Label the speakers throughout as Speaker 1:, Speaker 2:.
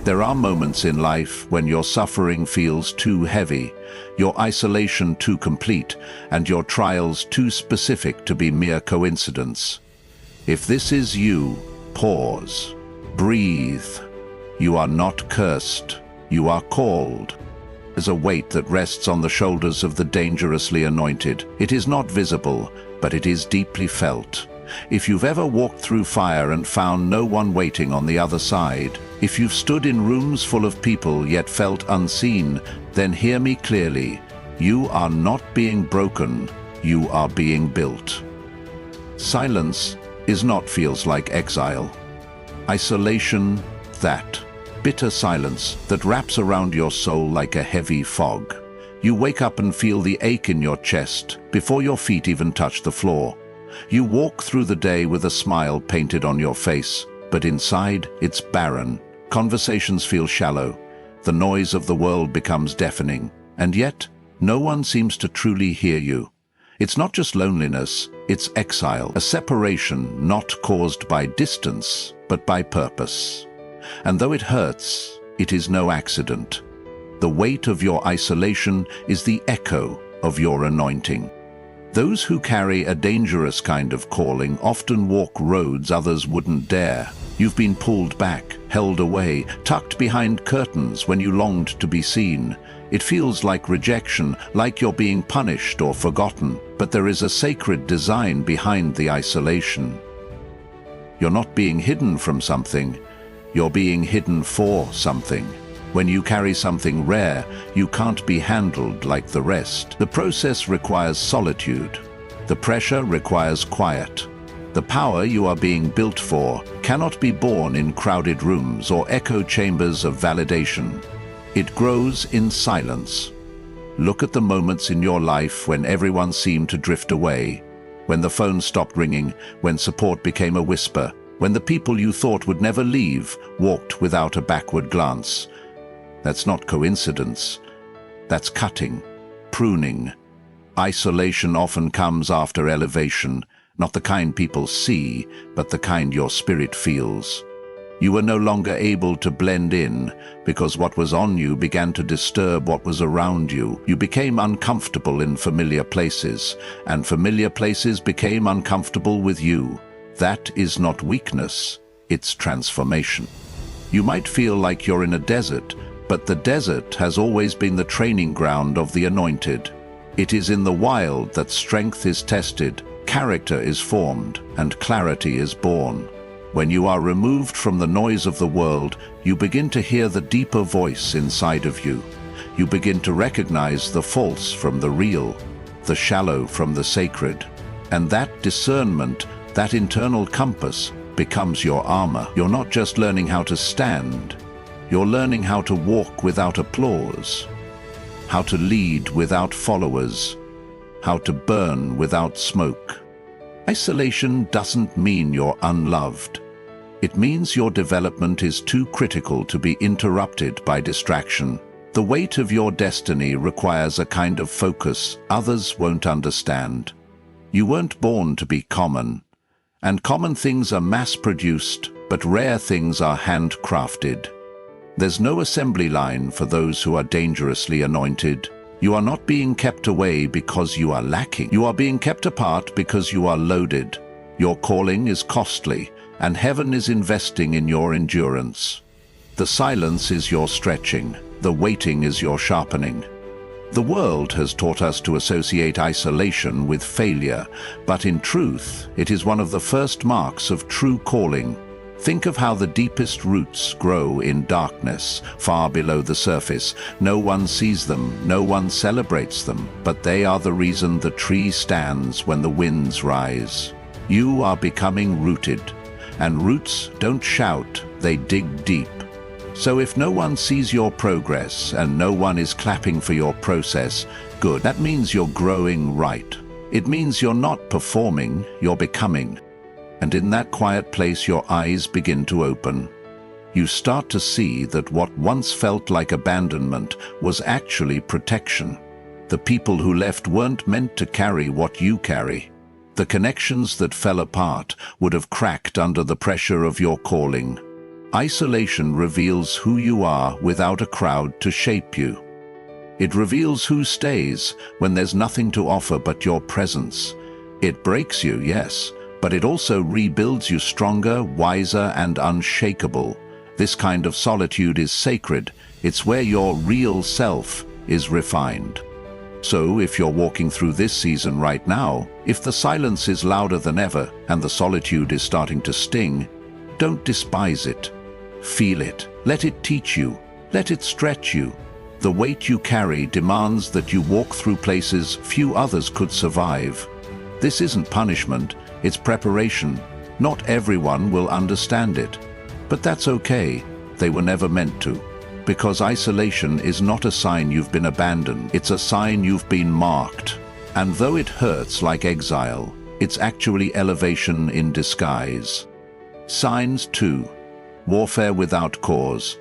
Speaker 1: There are moments in life when your suffering feels too heavy, your isolation too complete, and your trials too specific to be mere coincidence. If this is you, pause. Breathe. You are not cursed. You are called. There's a weight that rests on the shoulders of the dangerously anointed. It is not visible, but it is deeply felt. If you've ever walked through fire and found no one waiting on the other side, if you've stood in rooms full of people yet felt unseen, then hear me clearly. You are not being broken, you are being built. Silence is not feels like exile. Isolation, that. Bitter silence that wraps around your soul like a heavy fog. You wake up and feel the ache in your chest before your feet even touch the floor. You walk through the day with a smile painted on your face, but inside it's barren. Conversations feel shallow. The noise of the world becomes deafening, and yet no one seems to truly hear you. It's not just loneliness, it's exile, a separation not caused by distance, but by purpose. And though it hurts, it is no accident. The weight of your isolation is the echo of your anointing. Those who carry a dangerous kind of calling often walk roads others wouldn't dare. You've been pulled back, held away, tucked behind curtains when you longed to be seen. It feels like rejection, like you're being punished or forgotten, but there is a sacred design behind the isolation. You're not being hidden from something, you're being hidden for something. When you carry something rare, you can't be handled like the rest. The process requires solitude. The pressure requires quiet. The power you are being built for cannot be born in crowded rooms or echo chambers of validation. It grows in silence. Look at the moments in your life when everyone seemed to drift away, when the phone stopped ringing, when support became a whisper, when the people you thought would never leave walked without a backward glance. That's not coincidence. That's cutting, pruning. Isolation often comes after elevation, not the kind people see, but the kind your spirit feels. You were no longer able to blend in because what was on you began to disturb what was around you. You became uncomfortable in familiar places, and familiar places became uncomfortable with you. That is not weakness, it's transformation. You might feel like you're in a desert, but the desert has always been the training ground of the anointed. It is in the wild that strength is tested, character is formed, and clarity is born. When you are removed from the noise of the world, you begin to hear the deeper voice inside of you. You begin to recognize the false from the real, the shallow from the sacred. And that discernment, that internal compass, becomes your armor. You're not just learning how to stand, you're learning how to walk without applause, how to lead without followers, how to burn without smoke. Isolation doesn't mean you're unloved. It means your development is too critical to be interrupted by distraction. The weight of your destiny requires a kind of focus others won't understand. You weren't born to be common, and common things are mass-produced, but rare things are handcrafted. There's no assembly line for those who are dangerously anointed. You are not being kept away because you are lacking. You are being kept apart because you are loaded. Your calling is costly, and heaven is investing in your endurance. The silence is your stretching. The waiting is your sharpening. The world has taught us to associate isolation with failure, but in truth, it is one of the first marks of true calling. Think of how the deepest roots grow in darkness, far below the surface. No one sees them, no one celebrates them, but they are the reason the tree stands when the winds rise. You are becoming rooted, and roots don't shout, they dig deep. So if no one sees your progress and no one is clapping for your process, good. That means you're growing right. It means you're not performing, you're becoming. And in that quiet place your eyes begin to open. You start to see that what once felt like abandonment was actually protection. The people who left weren't meant to carry what you carry. The connections that fell apart would have cracked under the pressure of your calling. Isolation reveals who you are without a crowd to shape you. It reveals who stays when there's nothing to offer but your presence. It breaks you, yes, but it also rebuilds you stronger, wiser, and unshakable. This kind of solitude is sacred. It's where your real self is refined. So if you're walking through this season right now, if the silence is louder than ever and the solitude is starting to sting, don't despise it. Feel it. Let it teach you. Let it stretch you. The weight you carry demands that you walk through places few others could survive. This isn't punishment, it's preparation. Not everyone will understand it. But that's okay. They were never meant to. Because isolation is not a sign you've been abandoned, it's a sign you've been marked. And though it hurts like exile, it's actually elevation in disguise. Signs 2. Warfare without cause.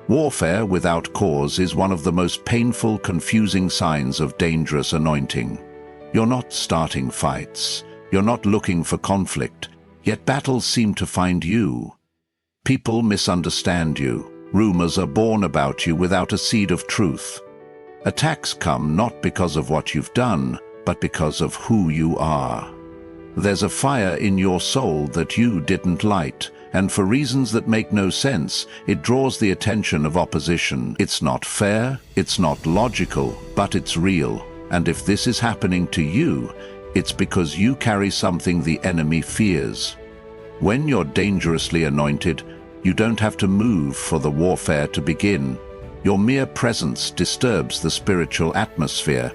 Speaker 1: Warfare without cause is one of the most painful, confusing signs of dangerous anointing. You're not starting fights. You're not looking for conflict. Yet battles seem to find you. People misunderstand you. Rumors are born about you without a seed of truth. Attacks come not because of what you've done, but because of who you are. There's a fire in your soul that you didn't light, and for reasons that make no sense, it draws the attention of opposition. It's not fair, it's not logical, but it's real. And if this is happening to you, it's because you carry something the enemy fears. When you're dangerously anointed, you don't have to move for the warfare to begin. Your mere presence disturbs the spiritual atmosphere.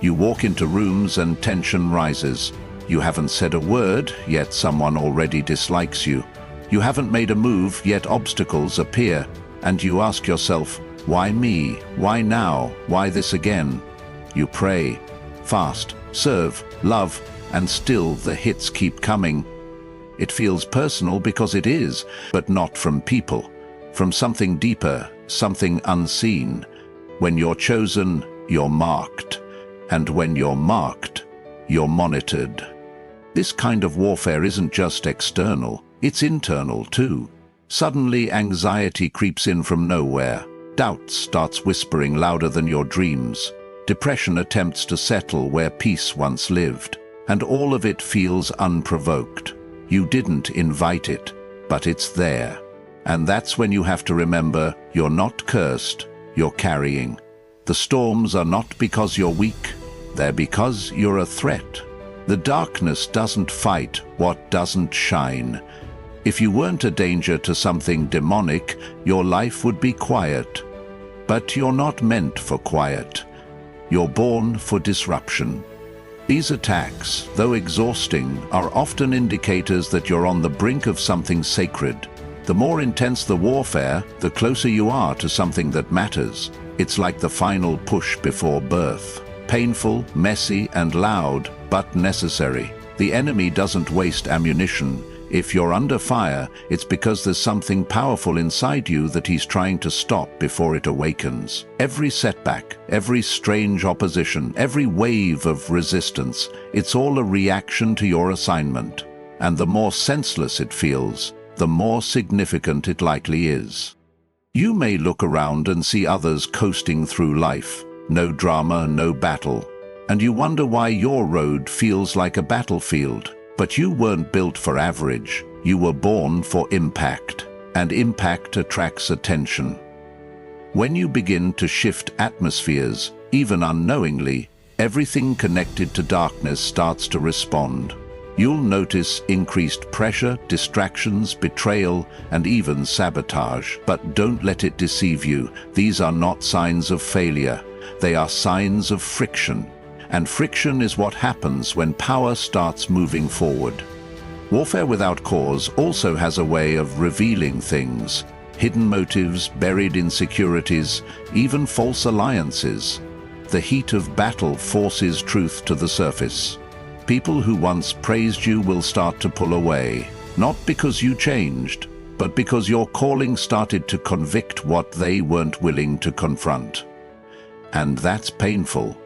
Speaker 1: You walk into rooms and tension rises. You haven't said a word, yet someone already dislikes you. You haven't made a move, yet obstacles appear. And you ask yourself, why me? Why now? Why this again? You pray, fast, serve, love, and still the hits keep coming. It feels personal because it is, but not from people. From something deeper, something unseen. When you're chosen, you're marked. And when you're marked, you're monitored. This kind of warfare isn't just external, it's internal too. Suddenly anxiety creeps in from nowhere. Doubt starts whispering louder than your dreams. Depression attempts to settle where peace once lived. And all of it feels unprovoked. You didn't invite it, but it's there. And that's when you have to remember you're not cursed, you're carrying. The storms are not because you're weak, they're because you're a threat. The darkness doesn't fight what doesn't shine. If you weren't a danger to something demonic, your life would be quiet. But you're not meant for quiet. You're born for disruption. These attacks, though exhausting, are often indicators that you're on the brink of something sacred. The more intense the warfare, the closer you are to something that matters. It's like the final push before birth. Painful, messy, and loud, but necessary. The enemy doesn't waste ammunition. If you're under fire, it's because there's something powerful inside you that he's trying to stop before it awakens. Every setback, every strange opposition, every wave of resistance, it's all a reaction to your assignment. And the more senseless it feels, the more significant it likely is. You may look around and see others coasting through life. No drama, no battle. And you wonder why your road feels like a battlefield. But you weren't built for average. You were born for impact. And impact attracts attention. When you begin to shift atmospheres, even unknowingly, everything connected to darkness starts to respond. You'll notice increased pressure, distractions, betrayal, and even sabotage. But don't let it deceive you. These are not signs of failure. They are signs of friction. And friction is what happens when power starts moving forward. Warfare without cause also has a way of revealing things. Hidden motives, buried insecurities, even false alliances. The heat of battle forces truth to the surface. People who once praised you will start to pull away, not because you changed, but because your calling started to convict what they weren't willing to confront. And that's painful,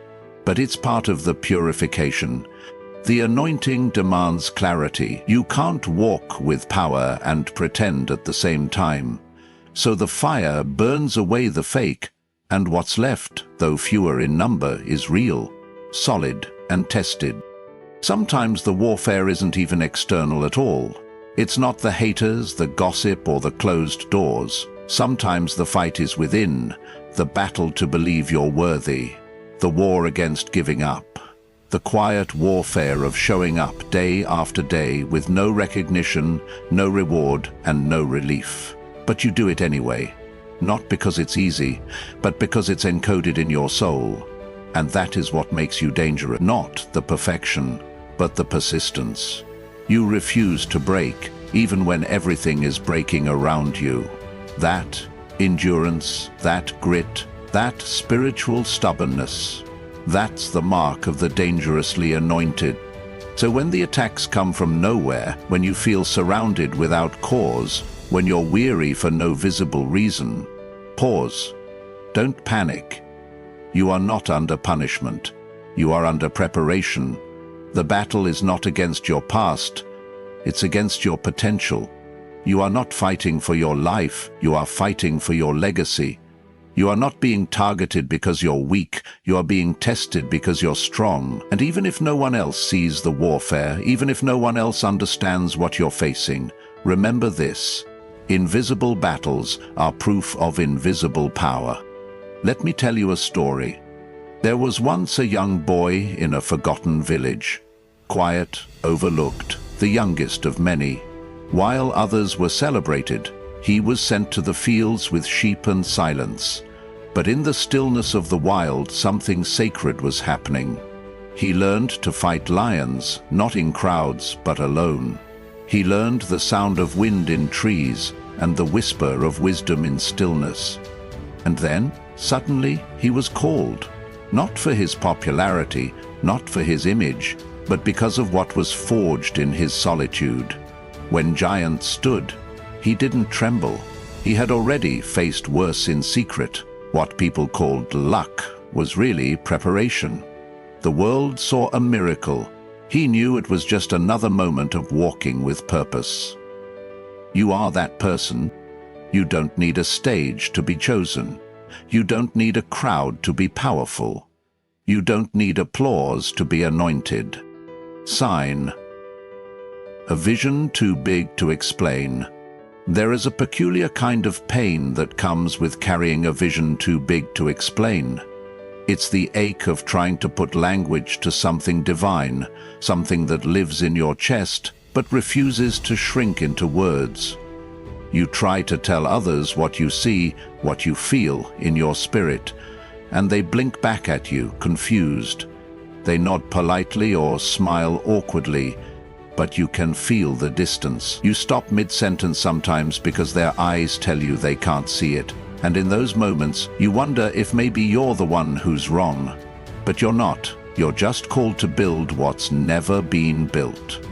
Speaker 1: but it's part of the purification. The anointing demands clarity. You can't walk with power and pretend at the same time. So the fire burns away the fake, and what's left, though fewer in number, is real, solid, and tested. Sometimes the warfare isn't even external at all. It's not the haters, the gossip, or the closed doors. Sometimes the fight is within, the battle to believe you're worthy, the war against giving up, the quiet warfare of showing up day after day with no recognition, no reward, and no relief. But you do it anyway, not because it's easy, but because it's encoded in your soul. And that is what makes you dangerous. Not the perfection, but the persistence. You refuse to break, even when everything is breaking around you. That endurance, that grit, that spiritual stubbornness, that's the mark of the dangerously anointed. So when the attacks come from nowhere, when you feel surrounded without cause, when you're weary for no visible reason, pause. Don't panic. You are not under punishment. You are under preparation. The battle is not against your past. It's against your potential. You are not fighting for your life. You are fighting for your legacy. You are not being targeted because you're weak. You are being tested because you're strong. And even if no one else sees the warfare, even if no one else understands what you're facing, remember this. Invisible battles are proof of invisible power. Let me tell you a story. There was once a young boy in a forgotten village. Quiet, overlooked, the youngest of many. While others were celebrated, he was sent to the fields with sheep and silence. But in the stillness of the wild, something sacred was happening. He learned to fight lions, not in crowds, but alone. He learned the sound of wind in trees and the whisper of wisdom in stillness. And then, suddenly, he was called. Not for his popularity, not for his image, but because of what was forged in his solitude. When giants stood, he didn't tremble. He had already faced worse in secret. What people called luck was really preparation. The world saw a miracle. He knew it was just another moment of walking with purpose. You are that person. You don't need a stage to be chosen. You don't need a crowd to be powerful. You don't need applause to be anointed. Sign. A vision too big to explain. There is a peculiar kind of pain that comes with carrying a vision too big to explain. It's the ache of trying to put language to something divine, something that lives in your chest but refuses to shrink into words. You try to tell others what you see, what you feel in your spirit, and they blink back at you, confused. They nod politely or smile awkwardly, but you can feel the distance. You stop mid-sentence sometimes because their eyes tell you they can't see it. And in those moments, you wonder if maybe you're the one who's wrong. But you're not. You're just called to build what's never been built.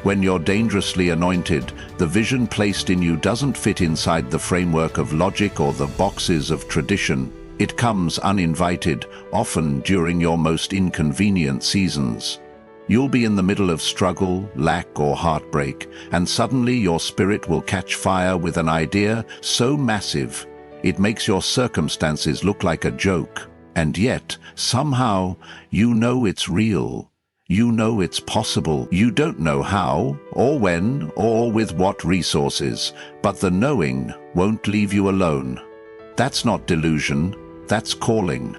Speaker 1: When you're dangerously anointed, the vision placed in you doesn't fit inside the framework of logic or the boxes of tradition. It comes uninvited, often during your most inconvenient seasons. You'll be in the middle of struggle, lack, or heartbreak, and suddenly your spirit will catch fire with an idea so massive it makes your circumstances look like a joke. And yet, somehow, you know it's real. You know it's possible. You don't know how, or when, or with what resources, but the knowing won't leave you alone. That's not delusion, that's calling.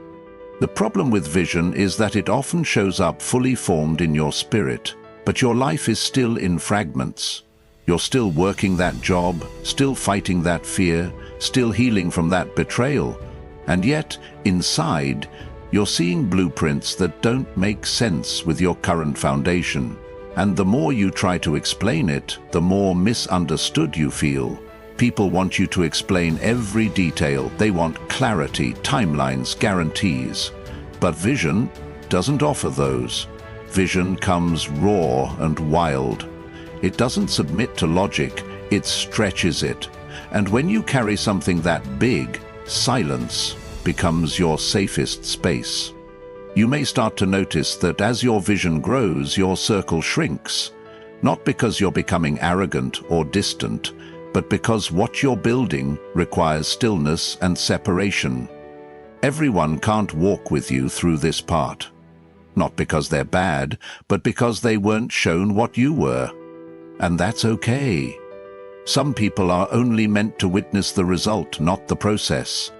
Speaker 1: The problem with vision is that it often shows up fully formed in your spirit, but your life is still in fragments. You're still working that job, still fighting that fear, still healing from that betrayal. And yet, inside, you're seeing blueprints that don't make sense with your current foundation. And the more you try to explain it, the more misunderstood you feel. People want you to explain every detail. They want clarity, timelines, guarantees. But vision doesn't offer those. Vision comes raw and wild. It doesn't submit to logic, it stretches it. And when you carry something that big, silence becomes your safest space. You may start to notice that as your vision grows, your circle shrinks, not because you're becoming arrogant or distant, but because what you're building requires stillness and separation. Everyone can't walk with you through this part. Not because they're bad, but because they weren't shown what you were. And that's okay. Some people are only meant to witness the result, not the process.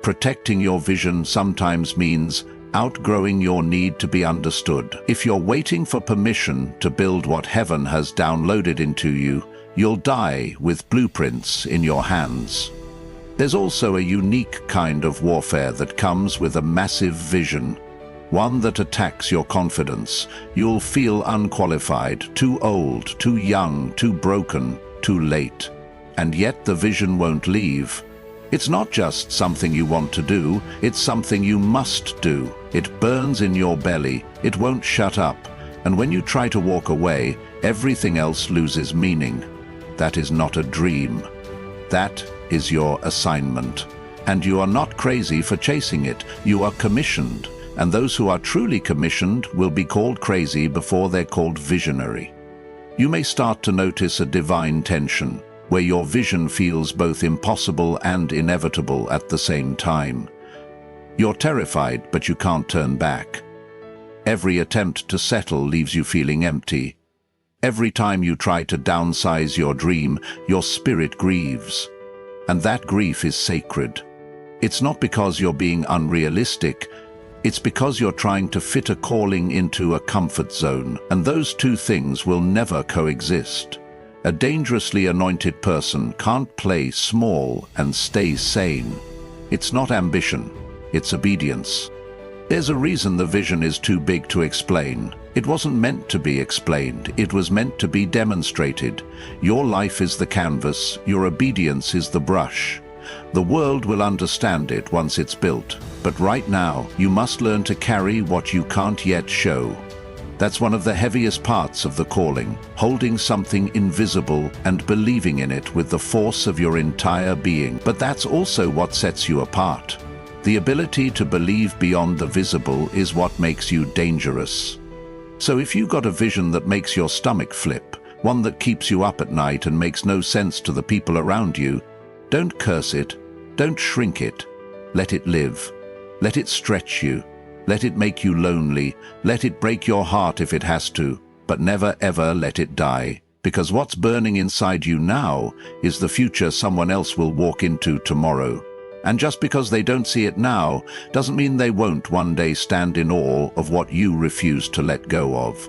Speaker 1: Protecting your vision sometimes means outgrowing your need to be understood. If you're waiting for permission to build what heaven has downloaded into you, you'll die with blueprints in your hands. There's also a unique kind of warfare that comes with a massive vision, one that attacks your confidence. You'll feel unqualified, too old, too young, too broken, too late. And yet the vision won't leave. It's not just something you want to do, it's something you must do. It burns in your belly, it won't shut up, and when you try to walk away, everything else loses meaning. That is not a dream. That is your assignment. And you are not crazy for chasing it, you are commissioned, and those who are truly commissioned will be called crazy before they're called visionary. You may start to notice a divine tension, where your vision feels both impossible and inevitable at the same time. You're terrified, but you can't turn back. Every attempt to settle leaves you feeling empty. Every time you try to downsize your dream, your spirit grieves. And that grief is sacred. It's not because you're being unrealistic, it's because you're trying to fit a calling into a comfort zone, and those two things will never coexist. A dangerously anointed person can't play small and stay sane. It's not ambition, it's obedience. There's a reason the vision is too big to explain. It wasn't meant to be explained, it was meant to be demonstrated. Your life is the canvas, your obedience is the brush. The world will understand it once it's built, but right now you must learn to carry what you can't yet show. That's one of the heaviest parts of the calling, holding something invisible and believing in it with the force of your entire being. But that's also what sets you apart. The ability to believe beyond the visible is what makes you dangerous. So if you got a vision that makes your stomach flip, one that keeps you up at night and makes no sense to the people around you, don't curse it, don't shrink it. Let it live. Let it stretch you. Let it make you lonely, let it break your heart if it has to, but never ever let it die. Because what's burning inside you now is the future someone else will walk into tomorrow. And just because they don't see it now, doesn't mean they won't one day stand in awe of what you refuse to let go of.